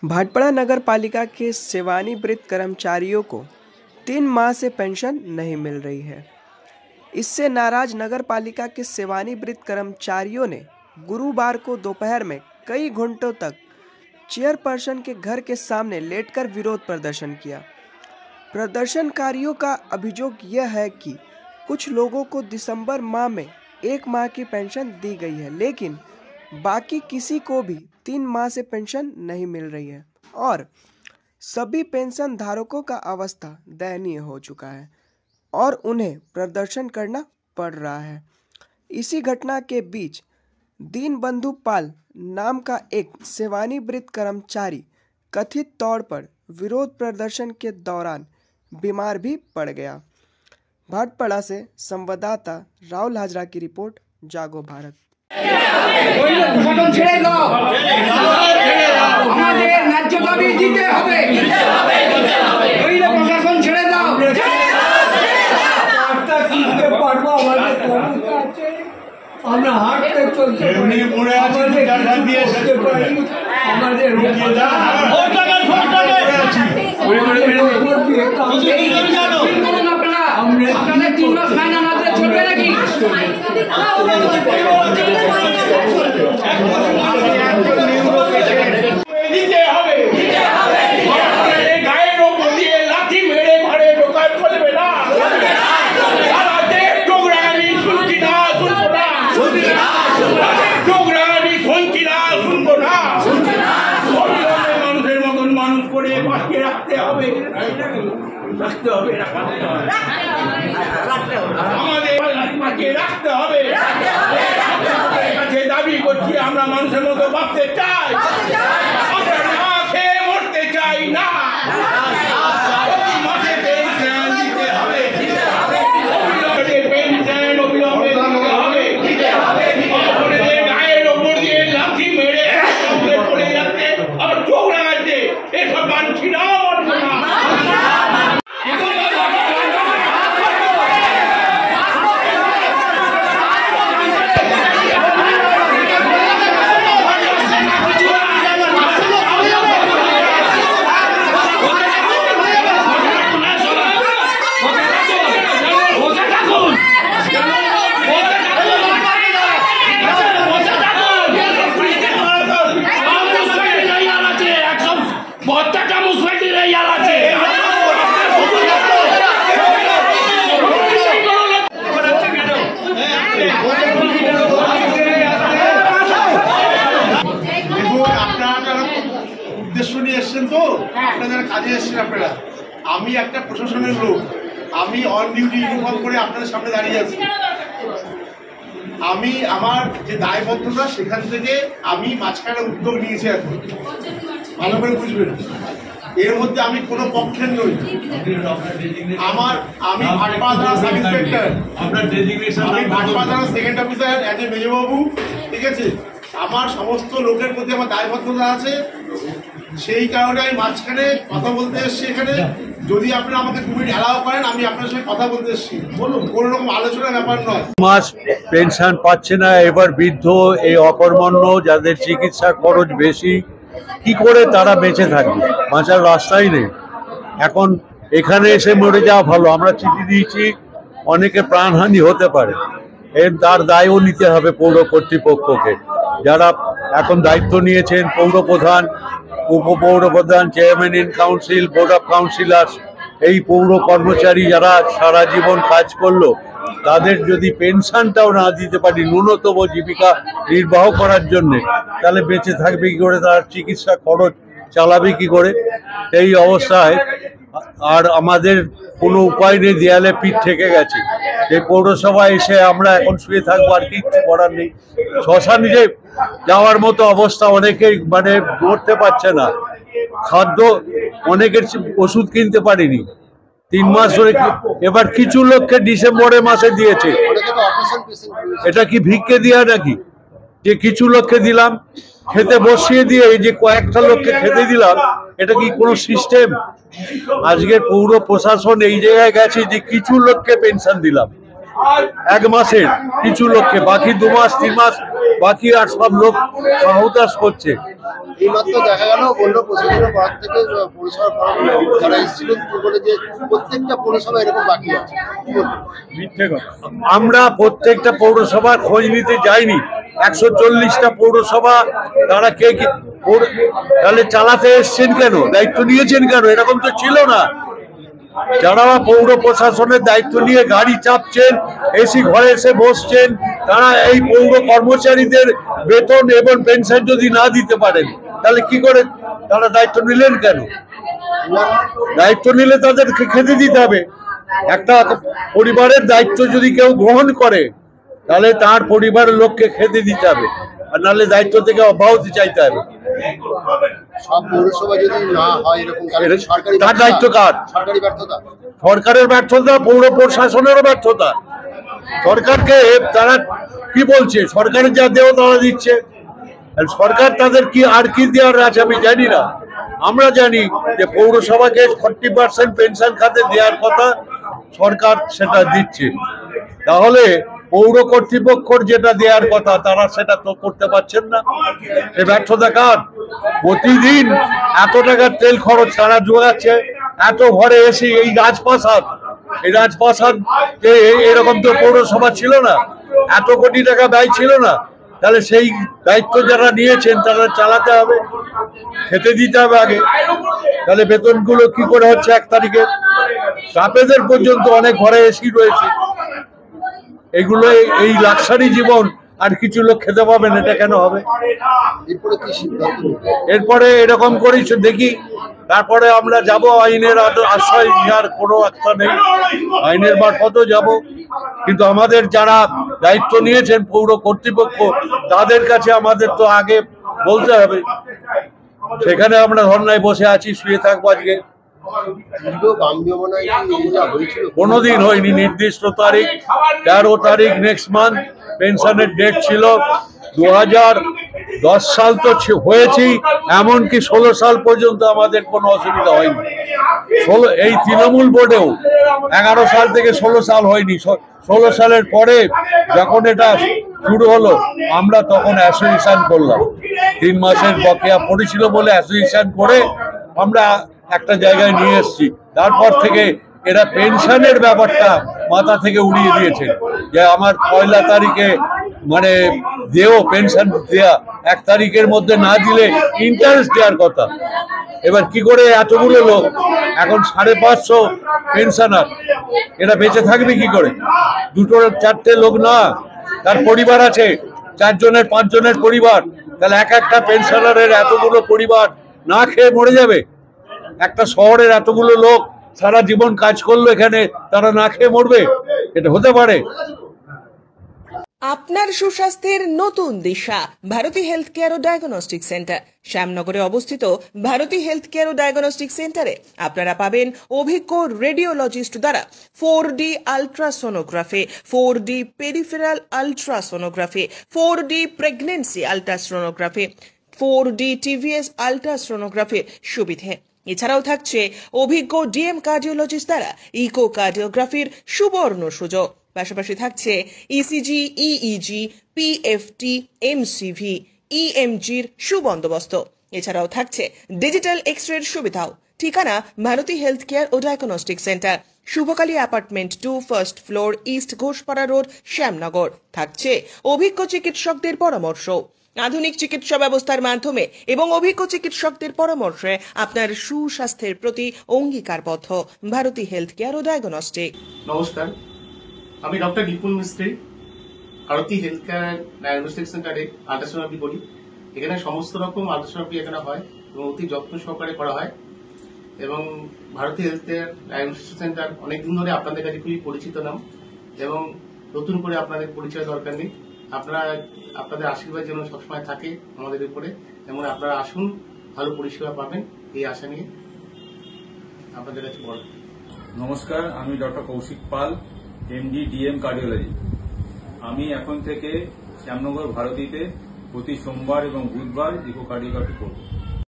भाटपाड़ा नगर पालिका के सेवानिवृत्त कर्मचारियों को 3 माह से पेंशन नहीं मिल रही है। इससे नाराज नगर पालिका के सेवानिवृत्त कर्मचारियों ने गुरुवार को दोपहर में कई घंटों तक चेयरपर्सन के घर के सामने लेटकर विरोध प्रदर्शन किया। प्रदर्शनकारियों का अभियोग यह है कि कुछ लोगों को दिसंबर माह में 1 माह की पेंशन दी गई है, लेकिन बाकी किसी को भी 3 माह से पेंशन नहीं मिल रही है और सभी पेंशन धारकों का अवस्था दयनीय हो चुका है और उन्हें प्रदर्शन करना पड़ रहा है। इसी घटना के बीच दीनबंधु पाल नाम का एक सेवानिवृत्त कर्मचारी कथित तौर पर विरोध प्रदर्शन के दौरान बीमार भी पड़ गया। भाटपाड़ा से संवाददाता राहुल हाजरा की रिपोर्ट, जागो भारत। দাবি করছি আমরা মানুষের মতো ভাবতে চাই, আমরা না খেয়ে মরতে চাই না। মাসে পেনশন দিতে হবে, পেনশন অবিলম্বে দিতে হবে। আপনাদের গায়ের ওপর দিয়ে লাঠি মেরে পড়ে যাচ্ছে, আবার চোখ রাঙাচ্ছে, এসব মানছি না। আমি একটা প্রশাসনের লোক, আমি অন ডিউটি ইউনিফর্ম করে আপনাদের সামনে দাঁড়িয়ে আছি। আমি আমার যে দায়বদ্ধতা সেখান থেকে আমি মাঝখানে উদ্যোগ নিয়েছি। এখন ভালো করে বুঝবেন, এর মধ্যে আমি কোনো পক্ষের নই। আমি ভাটপাড়া থানা সাব ইন্সপেক্টর, আমি ভাটপাড়া থানা সেকেন্ড অফিসার এজ এ মেজবাবু, ঠিক আছে। আমার সমস্ত লোকের মধ্যে আমার দায়বদ্ধতা আছে, সেই কারণে আমি মাঝখানে কথা বলতে এসেছি। এখানে যদি আপনারা আমাকে 2 মিনিট অ্যালাউ করেন, আমি আপনার সঙ্গে কথা বলতে এসেছি, বলুন। কোনো রকম আলোচনার ব্যাপার নয়। মাস পেনশন পাচ্ছে না, এবার বৃদ্ধ, এই অকর্মণ্য যাদের চিকিৎসা খরচ বেশি, কি করে তারা বেঁচে থাকবে? বাঁচার রাস্তাই নেই। এখন এখানে এসে মরে যাওয়া ভালো। আমরা চিঠি দিয়েছি, অনেকে প্রাণহানি হতে পারে, তার দায়ও নিতে হবে পৌর কর্তৃপক্ষকে। যারা এখন দায়িত্ব নিয়েছেন, পৌর প্রধান, উপপৌর প্রধান, chairman in council, board of councillors, এই পৌর কর্মচারী যারা সারা জীবন কাজ করলো, তাদের যদি পেনশনটাও না দিতে পারি ন্যূনতম জীবিকা নির্বাহ করার জন্যে, তাহলে বেঁচে থাকবে কি করে? তার চিকিৎসা খরচ চালাবে কি করে? এই অবস্থায় আর আমাদের কোনো উপায় নেই, দেয়ালে পিঠ ঠেকে গেছে। এই পৌরসভায় এসে আমরা এখন শুয়ে থাকবো, আর কিচ্ছু করার নেই। শ্মশানে যাওয়ার মতো অবস্থা, অনেকেই মানে নড়তে পারছে না। খাদ্য, অনেকের ওষুধ কিনতে পারিনি 3 মাস ধরে। এবার কিছু লোককে ডিসেম্বরের মাসে দিয়েছে, এটা কি ভিক্ষে দেওয়া নাকি? যে কিছু লোককে দিলাম, খেতে বসিয়ে দিয়ে এই যে কয়েকটা লোককে খেতে দিলাম, এটা কি কোনো সিস্টেম? আজকের পৌর প্রশাসন এই জায়গায় গেছে যে কিছু লোককে পেনশন দিলাম, 1 মাসের কিছু লোককে, বাকি 2 মাস 3 মাস বাকি আর সব লোক সহতাস করছে। এইমাত্র দেখা গেল বললো প্রশাসনের পর থেকে পৌরসভা যারা এসেছিলেন বলে যে প্রত্যেকটা পৌরসভা এরকম বাকি আছে। আমরা প্রত্যেকটা পৌরসভার খোঁজ নিতে যাইনি। 140টা পৌরসভা তারা কে তাহলে চালাতে এসছেন কেন, দায়িত্ব নিয়েছেন কেন? এরকম তো ছিল না। যারা পৌর প্রশাসনের দায়িত্ব নিয়ে গাড়ি চাপছেন, এসি ঘরে এসে বসছেন, তারা এই পৌর কর্মচারীদের বেতন এবং পেনশন যদি না দিতে পারেন তাহলে কি করে তারা দায়িত্ব নিলেন কেন? দায়িত্ব নিলে তাদেরকে খেতে দিতে হবে। একটা পরিবারের দায়িত্ব যদি কেউ গ্রহণ করে তাহলে তার পরিবারের লোককে খেতে দিতে হবে, আর নাহলে দায়িত্ব থেকে অব্যাহতি চাইতে হবে। সব পৌরসভা যদি না হয় এরকম সরকারি তার দায়িত্ব কার? সরকারি ব্যর্থতা, সরকারের ব্যর্থতা, পৌর প্রশাসনেরও ব্যর্থতা। সরকারকে তারা কি বলছে, সরকারের যা দেও তারা দিচ্ছে। সরকার তাদের কি আর কি দেওয়ার আছে আমি জানি না। আমরা জানি যে পৌরসভাকে 40% পেনশন খাতে দেওয়ার কথা, সরকার সেটা দিচ্ছে। তাহলে পৌর কর্তৃপক্ষর যেটা দেওয়ার কথা তারা সেটা তো করতে পারছেন না। এ ব্যর্থতা কার? প্রতিদিন এত টাকার তেল খরচ তারা জোগাচ্ছে, এত ঘরে এসে এই রাজপ্রাসাদ এরকম তো পৌরসভা ছিল না, এত কোটি টাকা ব্যয় ছিল না। তাহলে সেই দায়িত্ব যারা নিয়েছেন তারা চালাতে হবে, খেতে দিতে হবে আগে। তাহলে বেতনগুলো কি করে হচ্ছে 1 তারিখে? স্টাফেদের পর্যন্ত অনেক ঘরে এসি রয়েছে। এগুলো এই লাক্সারি জীবন আর কিছু লোক খেতে পাবেন, এটা কেন হবে? এরপরে এরকম করেই দেখি, তারপরে আমরা যাব আইনের আশ্রয় নেওয়ার কোনো একটা নেই, আইনের মারফতও যাব। কিন্তু আমাদের যারা দায়িত্ব নিয়েছেন পৌর কর্তৃপক্ষ, তাদের কাছে আমাদের তো আগে বলতে হবে। সেখানে আমরা ধর্নায় বসে আছি, শুয়ে থাকবো আজকে। কোনোদিন হয়নি। নির্দিষ্ট তারিখ 13 তারিখ নেক্সট মান্থ পেনশনের ডেট ছিল। 2010 সাল তো হয়েছি, এমনকি 16 সাল পর্যন্ত আমাদের কোনো অসুবিধা হয়নি। এই তৃণমূল বোর্ডেও 11 সাল থেকে 16 সাল হয়নি। 16 সালের পরে যখন এটা শুরু হলো আমরা তখন অ্যাসোসিয়েশন করলাম। 3 মাসের বকেয়া পড়েছিল বলে অ্যাসোসিয়েশন করে আমরা একটা জায়গায় নিয়ে এসেছি। তারপর থেকে এরা পেনশনের ব্যাপারটা মাথা থেকে উড়িয়ে দিয়েছে, যে আমার 1 তারিখে মানে দেও পেনশন দেয়া, 1 তারিখের মধ্যে না দিলে ইন্টারেস্ট দেওয়ার কথা। এবার কি করে এতগুলো লোক, এখন 550 পেনশনার, এরা বেঁচে থাকবে কি করে? 2-4টে লোক না, তার পরিবার আছে, 4 জনের 5 জনের পরিবার। তাহলে একটা পেনশনারের এতগুলো পরিবার না খেয়ে মরে যাবে। একটা শহরের এতগুলো লোক সারা জীবন কাজ করলো, এখানে তারা না খেয়ে মরবে? এটা হতে পারে? আপনার সুস্বাস্থ্যের নতুন দিশা ভারতী হেলথ কেয়ার ও ডায়াগনস্টিক সেন্টার। শ্যামনগরে অবস্থিত ভারতী হেলথ কেয়ার ও ডায়াগনস্টিক সেন্টারে আপনারা পাবেন অভিজ্ঞ রেডিওলজিস্ট দ্বারা 4D ultrasonography, 4D peripheral ultrasonography, 4D pregnancy ultrasonography, 4D TVS আলট্রাসোনোগ্রাফির সুবিধে। এছাড়াও থাকছে অভিজ্ঞ ডিএম কার্ডিওলজিস্ট দ্বারা ইকোকার্ডিওগ্রাফির সুবর্ণ সুযোগ। পাশাপাশি থাকছে ইসিজি, ইইজি, পিএফটি, এমসিভি, ইএমজির সুবন্দোবস্ত। এছাড়াও থাকছে ডিজিটাল এক্সরের সুবিধাও। ঠিকানা ভারতী হেলথ কেয়ার ও diagnostic centre, Shubhakali apartment 2, first floor, east Ghoshpara road, Shyamnagar. থাকছে অভিজ্ঞ চিকিৎসকদের পরামর্শ। আধুনিক চিকিৎসা ব্যবস্থার মাধ্যমে এবং অভিজ্ঞ চিকিৎসকদের পরামর্শে আপনার সুস্বাস্থ্যের প্রতি অঙ্গীকারবদ্ধ ভারতী হেলথ কেয়ার ও ডায়াগনস্টিক। নমস্কার, আমি ডক্টর বিপুল মিস্ত্রি, ভারতী হেলথ কেয়ার ডায়াগনস্টিক সেন্টারে আল্ট্রাসোনোগ্রাফি করি। এখানে সমস্ত রকম আল্ট্রাসোনোগ্রাফি এখানে হয় এবং অতি যত্ন সহকারে করা হয়। এবং Bharati health care diagnostic centre অনেকদিন ধরে আপনাদের কাছে খুবই পরিচিত নাম, এবং নতুন করে আপনাদের পরিচয় দরকার নেই। আপনাদের আশীর্বাদ যেন সবসময় থাকে আমাদের উপরে, এবং আপনারা আসুন, ভালো পরিষেবা পাবেন, এই আশা নিয়ে আপনাদের কাছে বড়। নমস্কার, আমি ডক্টর কৌশিক পাল, এমডি ডিএম কার্ডিওলজি। আমি এখন থেকে শ্যামনগর ভারতীতে প্রতি সোমবার এবং বুধবার ইকোকার্ডিওগ্রাফি করব।